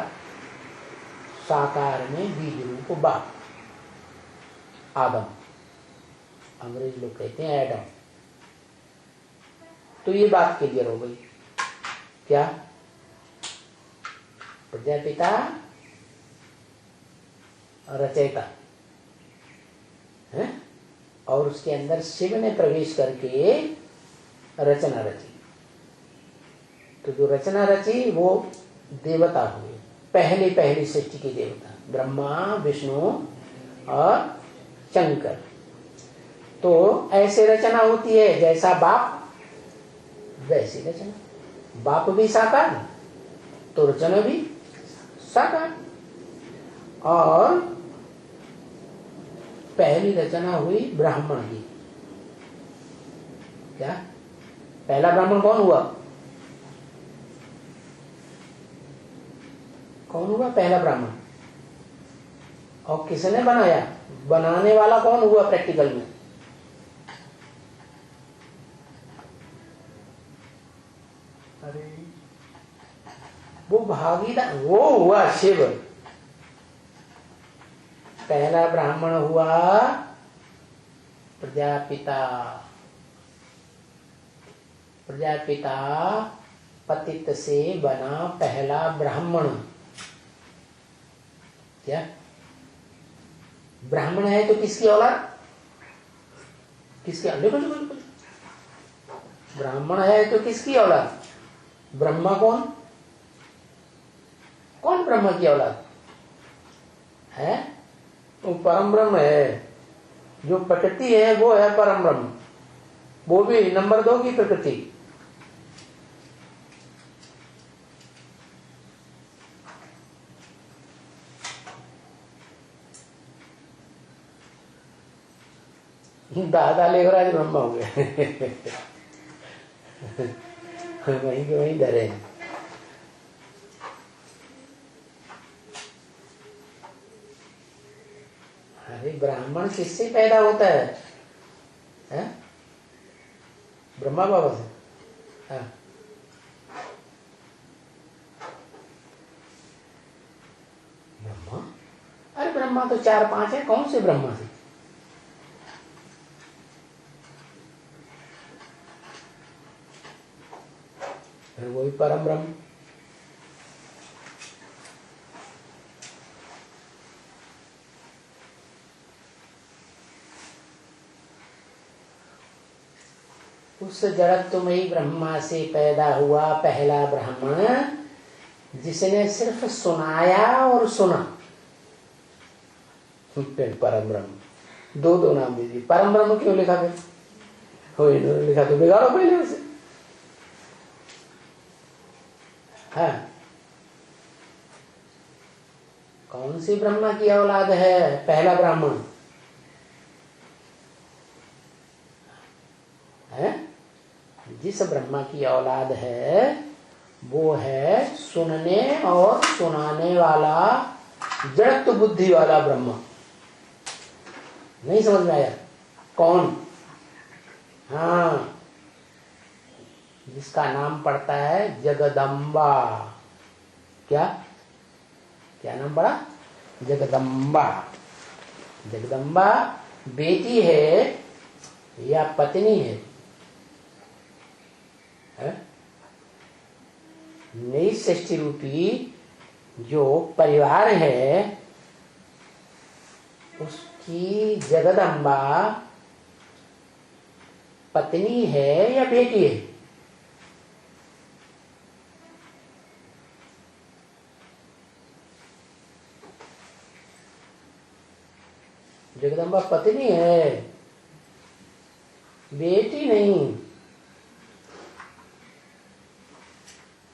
साकार में बीज रूप बाप आदम, अंग्रेज लोग कहते हैं एडम। तो ये बात क्लियर हो गई, क्या प्रजापिता रचयिता है, और उसके अंदर शिव ने प्रवेश करके रचना रची। तो जो रचना रची वो देवता हुए, पहली सृष्टि के देवता ब्रह्मा, विष्णु और शंकर। तो ऐसे रचना होती है, जैसा बाप वैसी रचना। बाप भी साकार तो रचना भी साकार। और पहली रचना हुई ब्राह्मण की। क्या पहला ब्राह्मण कौन हुआ? कौन हुआ पहला ब्राह्मण? और किसने बनाया? बनाने वाला कौन हुआ प्रैक्टिकल में? अरे वो भागीदार, वो हुआ शिव। पहला ब्राह्मण हुआ प्रजापिता। प्रजापिता पतित से बना पहला ब्राह्मण। क्या ब्राह्मण है तो किसकी औलाद? किसकी? देखो ब्राह्मण है तो किसकी औलाद? ब्रह्मा। कौन कौन ब्रह्मा की औलाद है? वो परम ब्रह्म है। जो प्रकृति है वो है परम ब्रह्म, वो भी नंबर 2 की प्रकृति। दादा लेवराज ब्रह्मा हो गए। वहीं के वहीं डरे हैं। अरे ब्राह्मण किससे पैदा होता है? ब्रह्मा बाबा से। हाँ। ब्रह्मा? अरे ब्रह्मा तो 4-5 है, कौन से ब्रह्मा से? फिर वही परम ब्रह्म। उस जड़त्वमयी ब्रह्मा से पैदा हुआ पहला ब्राह्मण, जिसने सिर्फ सुनाया और सुना। परम ब्रह्म। 2 नाम दीजिए। परम ब्रह्म क्यों लिखा? फिर हो इन्होंने लिखा तो बिगाड़ो पहले उसे। हाँ, कौन सी ब्रह्मा की औलाद है पहला ब्राह्मण? है जिस ब्रह्मा की औलाद है वो है सुनने और सुनाने वाला, जड़त्व बुद्धि वाला ब्रह्मा। नहीं समझ में आया? कौन? हाँ, जिसका नाम पड़ता है जगदम्बा। क्या क्या नाम पड़ा? जगदम्बा। जगदम्बा बेटी है या पत्नी है? नई सृष्टि रूपी जो परिवार है उसकी जगदम्बा पत्नी है या बेटी है? जगदम्बा पत्नी है, बेटी नहीं।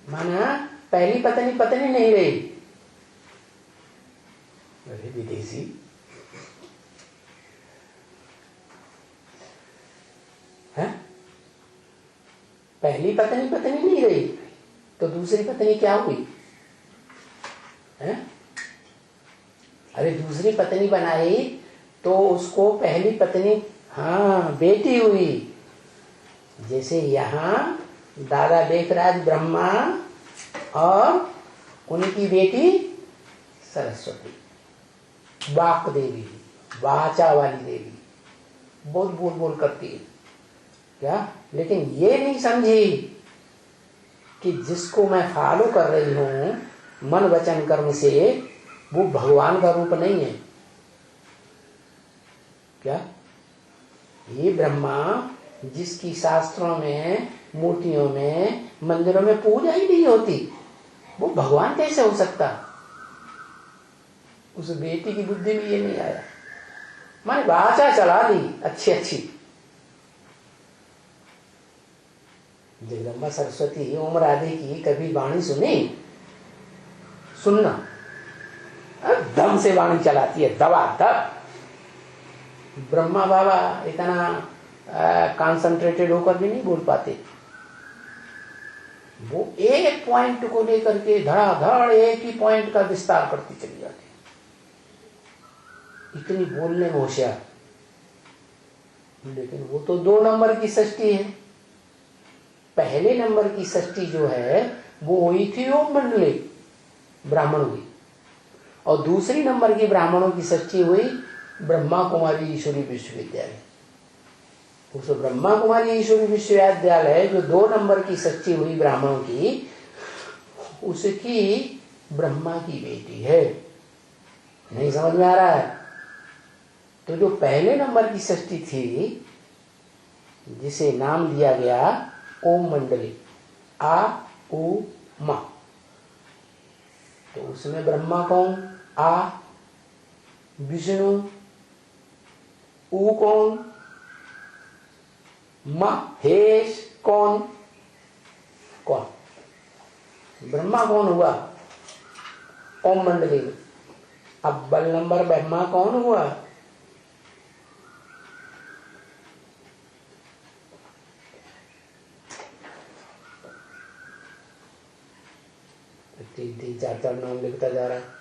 माना पहली पत्नी पत्नी नहीं रही। अरे विदेशी, है पहली पत्नी पत्नी नहीं रही तो दूसरी पत्नी क्या हुई है? अरे दूसरी पत्नी बनाई तो उसको पहली पत्नी हाँ बेटी हुई। जैसे यहाँ दादा लेखराज ब्रह्मा और उनकी बेटी सरस्वती, वाक देवी, वाचा वाली देवी, बहुत बोल बोल करती है क्या, लेकिन ये नहीं समझी कि जिसको मैं फॉलो कर रही हूं मन वचन कर्म से, वो भगवान का रूप नहीं है क्या। ये ब्रह्मा जिसकी शास्त्रों में, मूर्तियों में, मंदिरों में पूजा ही नहीं होती, वो भगवान कैसे हो सकता। उस बेटी की बुद्धि में ये नहीं आया, मैंने वाचा चला दी अच्छी अच्छी। जगदम्बा सरस्वती ओम राधे की कभी वाणी सुनी? सुनना, दम से वाणी चलाती है, दबा दब। ब्रह्मा बाबा इतना कंसंट्रेटेड होकर भी नहीं बोल पाते। वो एक पॉइंट को लेकर के धड़ाधड़ एक ही पॉइंट का विस्तार करती चली जाती, इतनी बोलने में होशियार। लेकिन वो तो 2 नंबर की सृष्टि है। पहले नंबर की सृष्टि जो है वो हुई थी ओम मंडली ब्राह्मणों की, और दूसरी नंबर की ब्राह्मणों की सृष्टि हुई ब्रह्मा कुमारी ईश्वरी विश्वविद्यालय। उस ब्रह्मा कुमारी ईश्वरी विश्वविद्यालय जो 2 नंबर की सृष्टि हुई ब्राह्मणों की, उसकी ब्रह्मा की बेटी है। नहीं समझ में आ रहा है? तो जो पहले नंबर की सृष्टि थी जिसे नाम दिया गया ओम मंडली, आ उ मा, तो उसमें ब्रह्मा कौन? आ। विष्णु उ कौन? महेश कौन? कौन? ब्रह्मा कौन हुआ ओम मंडली में? अव्वल नंबर ब्रह्मा कौन हुआ? तीन तीन चार चार नाम लिखता जा रहा है।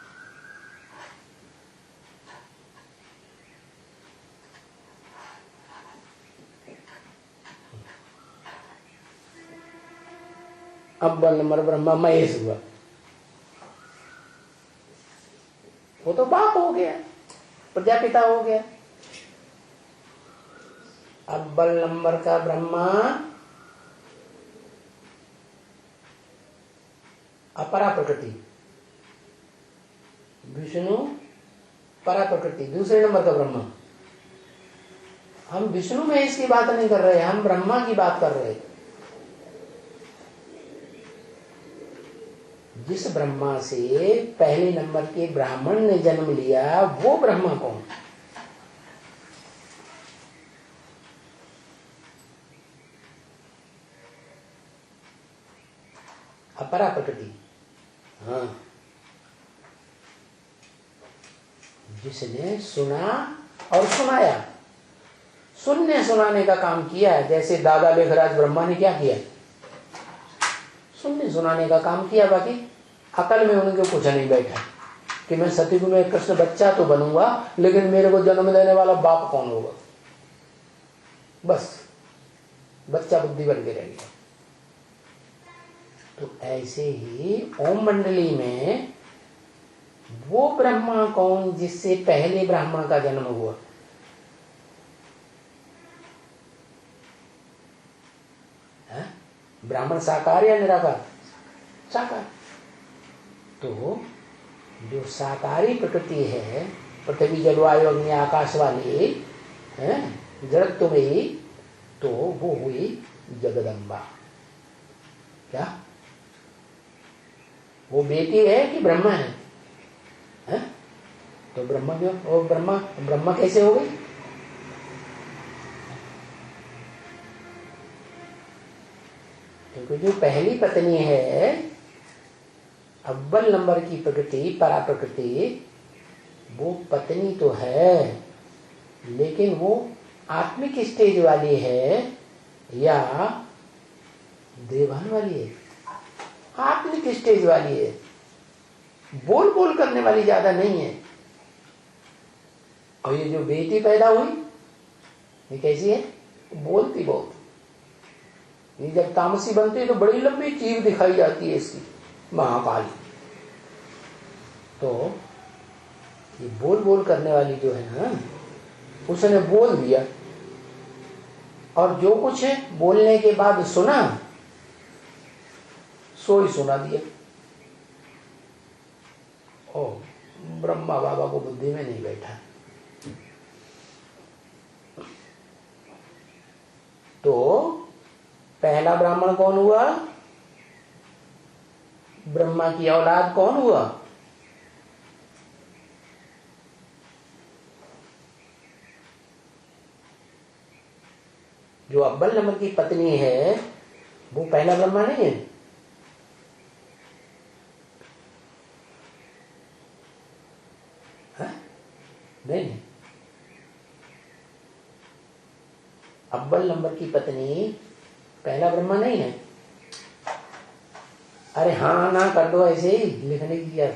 अव्वल नंबर ब्रह्मा महेश हुआ, वो तो बाप हो गया, प्रजापिता हो गया। अव्वल नंबर का ब्रह्मा अपरा प्रकृति, विष्णु परा प्रकृति, दूसरे नंबर का ब्रह्मा। हम विष्णु में इसकी बात नहीं कर रहे, हम ब्रह्मा की बात कर रहे। जिस ब्रह्मा से पहले नंबर के ब्राह्मण ने जन्म लिया, वो ब्रह्मा कौन? अपरा प्रकृति। हाँ, जिसने सुना और सुनाया, सुनने सुनाने का काम किया है। जैसे दादा लेखराज ब्रह्मा ने क्या किया? सुनने सुनाने का काम किया। बाकी अकल में उनके कुछ नहीं बैठा कि मैं सतयुग में कृष्ण बच्चा तो बनूंगा, लेकिन मेरे को जन्म देने वाला बाप कौन होगा? बस बच्चा बुद्धि बन के रह गया। तो ऐसे ही ओम मंडली में वो ब्रह्मा कौन जिससे पहले ब्राह्मण का जन्म हुआ? ब्राह्मण साकार या निराकार? साकार। तो जो साकारी प्रकृति है, पृथ्वी जलवायु अग्नि आकाश वाली जड़त्व में, तो वो हुई जगदम्बा। क्या वो बेटी है कि ब्रह्मा है? तो ब्रह्मा क्यों, और ब्रह्मा ब्रह्मा कैसे हो गई? क्योंकि जो पहली पत्नी है, अव्वल नंबर की प्रकृति, परा प्रकृति, वो पत्नी तो है, लेकिन वो आत्मिक स्टेज वाली है या देवान वाली है? आत्मिक स्टेज वाली है, बोल बोल करने वाली ज्यादा नहीं है। और ये जो बेटी पैदा हुई, ये कैसी है? बोलती बहुत। ये जब तामसी बनती है तो बड़ी लंबी जीभ दिखाई जाती है इसकी, महाकाली। तो ये बोल बोल करने वाली जो है ना, उसने बोल दिया, और जो कुछ है बोलने के बाद सुना, सो ही सुना दिया। ओ, ब्रह्मा बाबा को बुद्धि में नहीं बैठा। तो पहला ब्राह्मण कौन हुआ? ब्रह्मा की औलाद कौन हुआ? जो अव्वल नंबर की पत्नी है, वो पहला ब्रह्मा नहीं है? नहीं, अव्वल नंबर की पत्नी पहला ब्रह्मा नहीं है। अरे हाँ ना कर दो, ऐसे ही लिखने की क्या?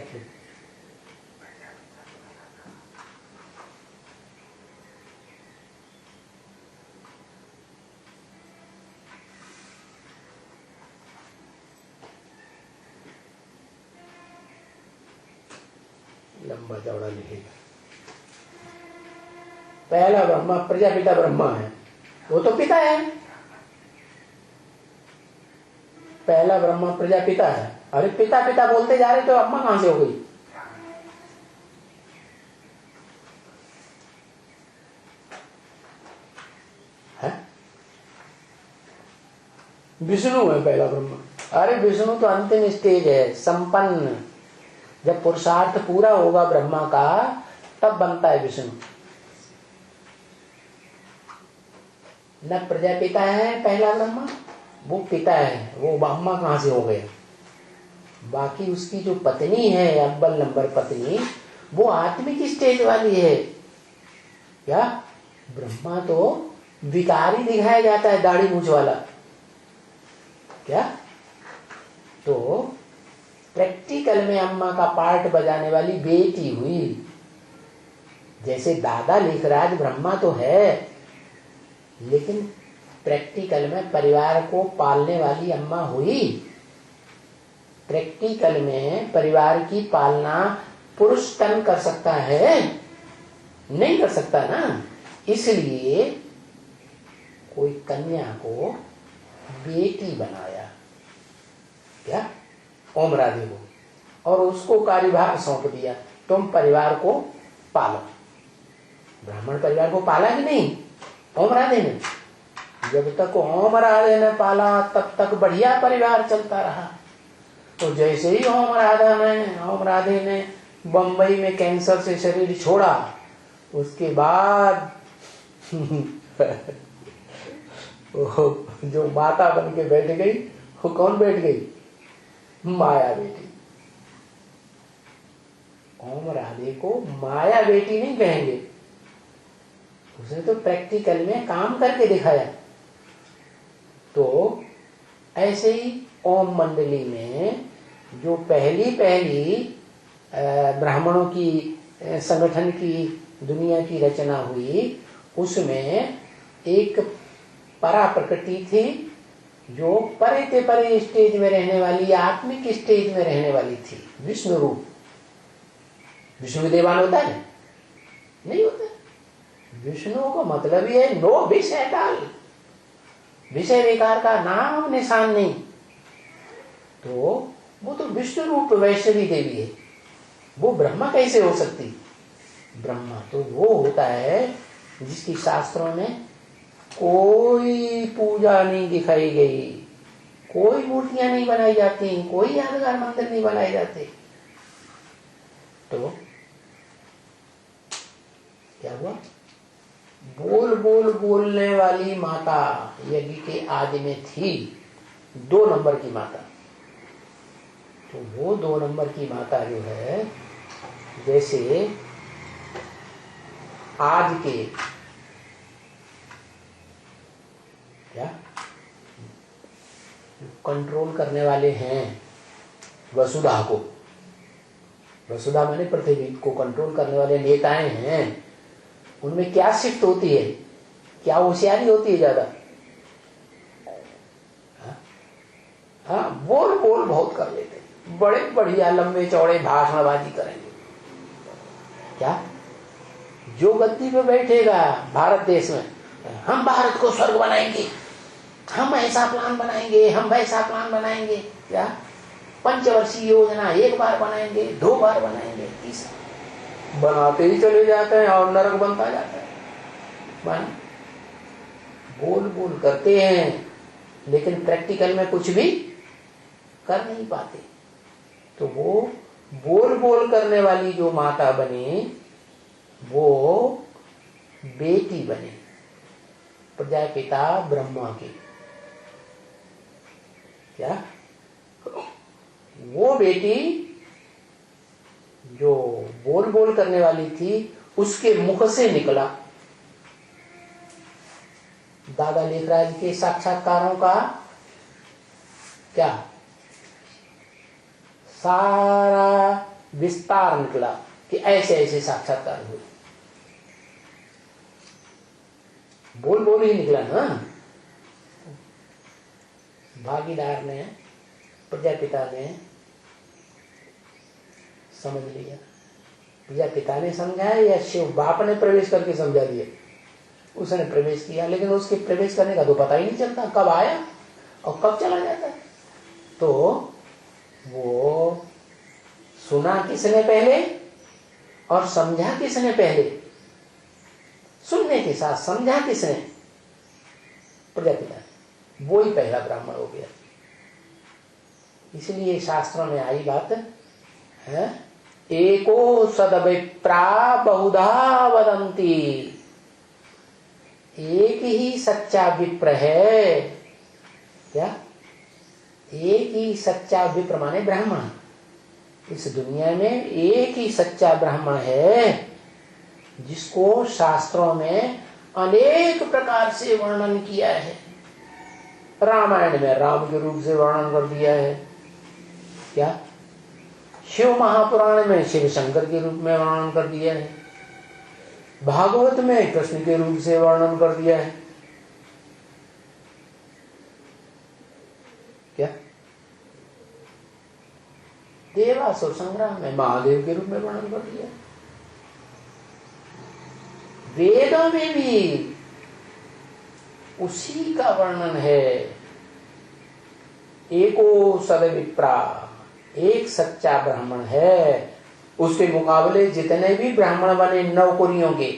लंबा चौड़ा लिखेगा। पहला ब्रह्मा प्रजापिता ब्रह्मा है, वो तो पिता है। पहला ब्रह्मा प्रजापिता है। अरे पिता पिता बोलते जा रहे तो अम्मा कहां से हो गई? है? विष्णु है पहला ब्रह्मा। अरे विष्णु तो अंतिम स्टेज है, संपन्न। जब पुरुषार्थ पूरा होगा ब्रह्मा का, तब बनता है विष्णु। न प्रजापिता है पहला ब्रह्मा, वो पिता है, वो अम्मा कहां से हो गया? बाकी उसकी जो पत्नी है, अव्वल नंबर पत्नी, वो आत्मिक स्टेज वाली है। क्या? ब्रह्मा तो विकारी दिखाया जाता है, दाढ़ी मूंछ वाला। क्या? तो प्रैक्टिकल में अम्मा का पार्ट बजाने वाली बेटी हुई। जैसे दादा लिख रहा है, ब्रह्मा तो है, लेकिन प्रैक्टिकल में परिवार को पालने वाली अम्मा हुई। प्रैक्टिकल में परिवार की पालना पुरुष तन कर सकता है? नहीं कर सकता ना। इसलिए कोई कन्या को बेटी बनाया, क्या? ओम राधे को, और उसको कार्यभार सौंप दिया, तुम परिवार को पालो। ब्राह्मण परिवार को पाला कि नहीं ओम राधे ने? जब तक ओम राधे ने पाला, तब तक बढ़िया परिवार चलता रहा। तो जैसे ही ओम राधे ने बंबई में कैंसर से शरीर छोड़ा, उसके बाद जो माता बन के बैठ गई, वो कौन बैठ गई? माया बेटी। ओम राधे को माया बेटी नहीं कहेंगे, उसने तो प्रैक्टिकल में काम करके दिखाया। तो ऐसे ही ओम मंडली में जो पहली ब्राह्मणों की संगठन की दुनिया की रचना हुई, उसमें एक परा प्रकृति थी, जो परे ते परे स्टेज में रहने वाली, आत्मिक स्टेज में रहने वाली थी, विष्णु रूप। विष्णु देवान होता है? नहीं होता। विष्णु को मतलब ही है नो विष एट ऑल, विषय विकार का नाम निशान नहीं। तो वो तो विष्णु रूप वैष्णवी देवी है, वो ब्रह्मा कैसे हो सकती? ब्रह्मा तो वो होता है जिसकी शास्त्रों में कोई पूजा नहीं दिखाई गई, कोई मूर्तियां नहीं बनाई जाती, कोई यादगार मंदिर नहीं बनाए जाते। तो क्या हुआ? बोल बोल बोलने वाली माता यज्ञ के आदि में थी 2 नंबर की माता। तो वो 2 नंबर की माता जो है, जैसे आज के क्या कंट्रोल करने वाले हैं वसुधा को, वसुधा माने पृथ्वी को कंट्रोल करने वाले नेताएं हैं, उनमें क्या शिफ्ट होती है, क्या होशियारी होती है ज्यादा? हाँ, बोल बोल बहुत कर लेते, बड़े बढ़िया लंबे चौड़े भाषणबाजी करेंगे। क्या जो गद्दी पे बैठेगा भारत देश में, हम भारत को स्वर्ग बनाएंगे, हम ऐसा प्लान बनाएंगे, हम वैसा प्लान बनाएंगे, क्या पंचवर्षीय योजना 1 बार बनाएंगे, 2 बार बनाएंगे, तीसरा बनाते ही चले जाते हैं और नरक बनता जाता है। बोल बोल करते हैं लेकिन प्रैक्टिकल में कुछ भी कर नहीं पाते। तो वो बोल बोल करने वाली जो माता बने वो बेटी बने प्रजापिता ब्रह्मा की। क्या वो बेटी जो बोल बोल करने वाली थी उसके मुख से निकला। दादा लेखराज के साक्षात्कारों का क्या सारा विस्तार निकला कि ऐसे ऐसे साक्षात्कार हुए। बोल बोल ही निकला ना। भागीदार ने, प्रजापिता ने समझ लिया। प्रजापिता ने समझाया या शिव बाप ने प्रवेश करके समझा दिया? उसने प्रवेश किया, लेकिन उसके प्रवेश करने का तो पता ही नहीं चलता, कब आया और कब चला जाता है। तो वो सुना किसने पहले और समझा किसने पहले? सुनने के साथ समझा किसने? प्रजापिता ने। वो ही पहला ब्राह्मण हो गया। इसलिए शास्त्रों में आई बात है, एको सदविप्रा बहुधा वदंती। एक ही सच्चा विप्र है। क्या? एक ही सच्चा विप्र माने ब्राह्मण। इस दुनिया में एक ही सच्चा ब्राह्मण है जिसको शास्त्रों में अनेक प्रकार से वर्णन किया है। रामायण में राम के रूप से वर्णन कर दिया है। क्या? शिव महापुराण में शिव शंकर के रूप में वर्णन कर दिया है। भागवत में कृष्ण के रूप से वर्णन कर दिया है। क्या? देवासुर संग्राम में महादेव के रूप में वर्णन कर दिया। वेदों में भी उसी का वर्णन है। एको सदविप्रा, एक सच्चा ब्राह्मण है। उसके मुकाबले जितने भी ब्राह्मण बने नवकुरियों के,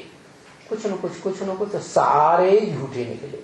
कुछ न कुछ सारे झूठे निकले।